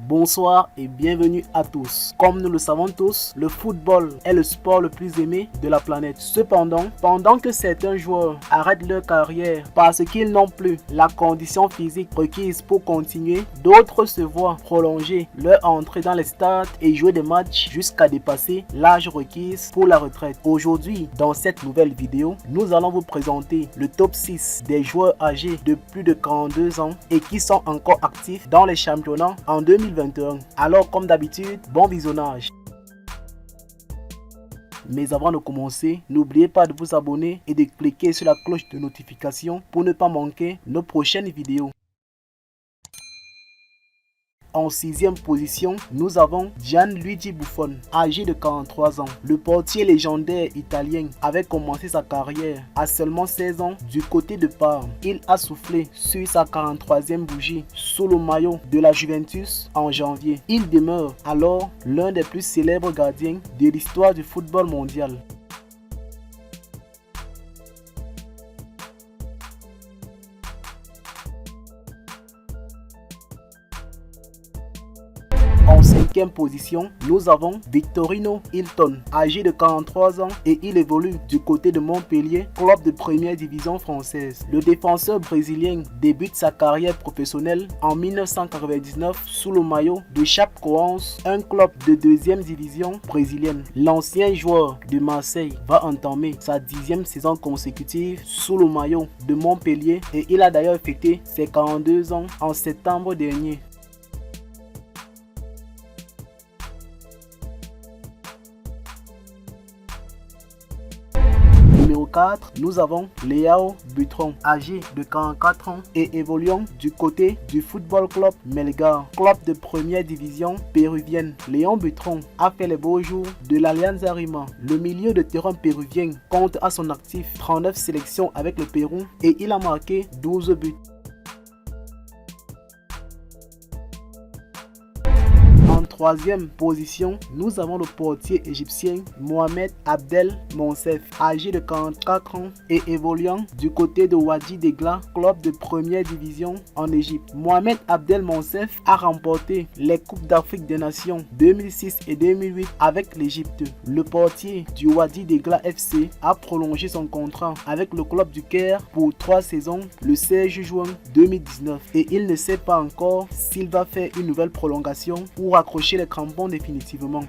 Bonsoir et bienvenue à tous. Comme nous le savons tous, le football est le sport le plus aimé de la planète. Cependant, pendant que certains joueurs arrêtent leur carrière parce qu'ils n'ont plus la condition physique requise pour continuer, d'autres se voient prolonger leur entrée dans les stades et jouer des matchs jusqu'à dépasser l'âge requis pour la retraite. Aujourd'hui, dans cette nouvelle vidéo, nous allons vous présenter le top 6 des joueurs âgés de plus de 42 ans et qui sont encore actifs dans les championnats en 2021. Alors comme d'habitude, bon visionnage. Mais avant de commencer, n'oubliez pas de vous abonner et de cliquer sur la cloche de notification pour ne pas manquer nos prochaines vidéos. En 6e position, nous avons Gianluigi Buffon, âgé de 43 ans. Le portier légendaire italien avait commencé sa carrière à seulement 16 ans du côté de Parme. Il a soufflé sur sa 43e bougie sous le maillot de la Juventus en janvier. Il demeure alors l'un des plus célèbres gardiens de l'histoire du football mondial. En 5e position, nous avons Victorino Hilton, âgé de 43 ans et il évolue du côté de Montpellier, club de première division française. Le défenseur brésilien débute sa carrière professionnelle en 1999 sous le maillot de Chapecoense, un club de 2e division brésilienne. L'ancien joueur de Marseille va entamer sa 10e saison consécutive sous le maillot de Montpellier et il a d'ailleurs fêté ses 42 ans en septembre dernier. Numéro 4, nous avons Léao Butrón, âgé de 44 ans et évoluant du côté du Football Club Melgar, club de première division péruvienne. Léao Butrón a fait les beaux jours de l'Alianza Lima. Le milieu de terrain péruvien compte à son actif 39 sélections avec le Pérou et il a marqué 12 buts. En 3e position, nous avons le portier égyptien Mohamed Abdel Monsef, âgé de 44 ans et évoluant du côté de Wadi Degla, club de première division en Égypte. Mohamed Abdel Monsef a remporté les Coupes d'Afrique des Nations 2006 et 2008 avec l'Égypte. Le portier du Wadi Degla FC a prolongé son contrat avec le club du Caire pour 3 saisons le 16 juin 2019 et il ne sait pas encore s'il va faire une nouvelle prolongation pour accrocher les crampons définitivement.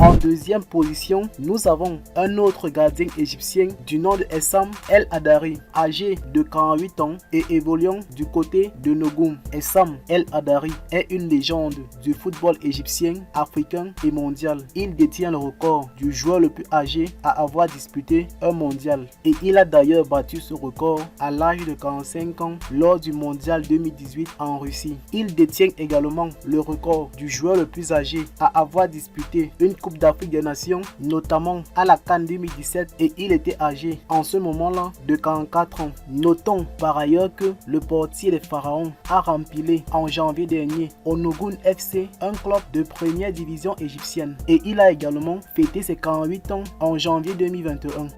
En 2e position, nous avons un autre gardien égyptien du nom de Essam El Hadari, âgé de 48 ans et évoluant du côté de Nogoum. Essam El Hadari est une légende du football égyptien, africain et mondial. Il détient le record du joueur le plus âgé à avoir disputé un mondial et il a d'ailleurs battu ce record à l'âge de 45 ans lors du mondial 2018 en Russie. Il détient également le record du joueur le plus âgé à avoir disputé une Coupe d'Afrique des Nations, notamment à la CAN 2017 et il était âgé en ce moment-là de 44 ans. Notons par ailleurs que le portier des Pharaons a rempilé en janvier dernier au Nogoum FC, un club de première division égyptienne et il a également fêté ses 48 ans en janvier 2021.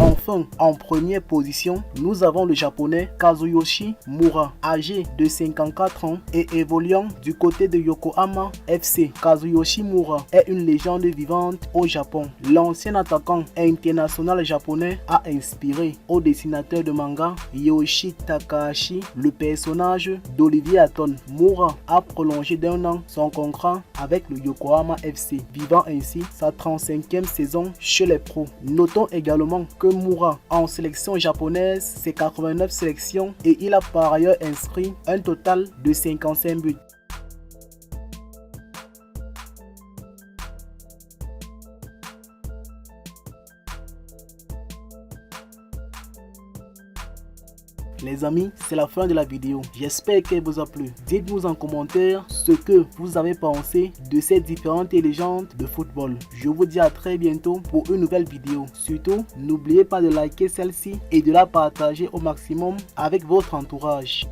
Enfin, en première position, nous avons le japonais Kazuyoshi Mura, âgé de 54 ans et évoluant du côté de Yokohama FC. Kazuyoshi Mura est une légende vivante au Japon. L'ancien attaquant international japonais a inspiré au dessinateur de manga Yoshi Takahashi le personnage d'Olivier Hatton. Mura a prolongé d'1 an son contrat avec le Yokohama FC, vivant ainsi sa 35e saison chez les pros. Notons également que Mura en sélection japonaise, c'est 89 sélections et il a par ailleurs inscrit un total de 55 buts. Les amis, c'est la fin de la vidéo. J'espère qu'elle vous a plu. Dites-nous en commentaire ce que vous avez pensé de ces différentes légendes de football. Je vous dis à très bientôt pour une nouvelle vidéo. Surtout, n'oubliez pas de liker celle-ci et de la partager au maximum avec votre entourage.